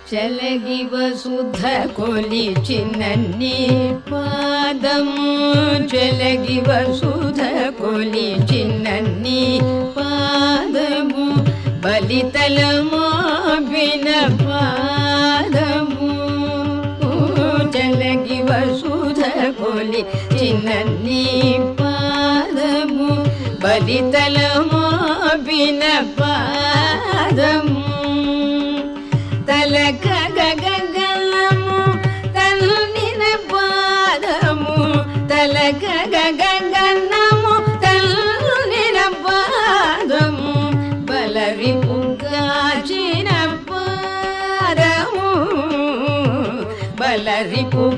చలగి వసుధ కొలిచిన నీ పాదము చలగి వసుధ కొలిచిన నీ పాదము బలితలమో బిన పాదము చలగి వసుధ కొలిచిన నీ పాదము బలితలమో బిన పాదము తలక గగనము తల్లిన పాదము తలక గగనము తల్లిన పాదము బలరిపుగాచిన పాదము బలరిపుగాచిన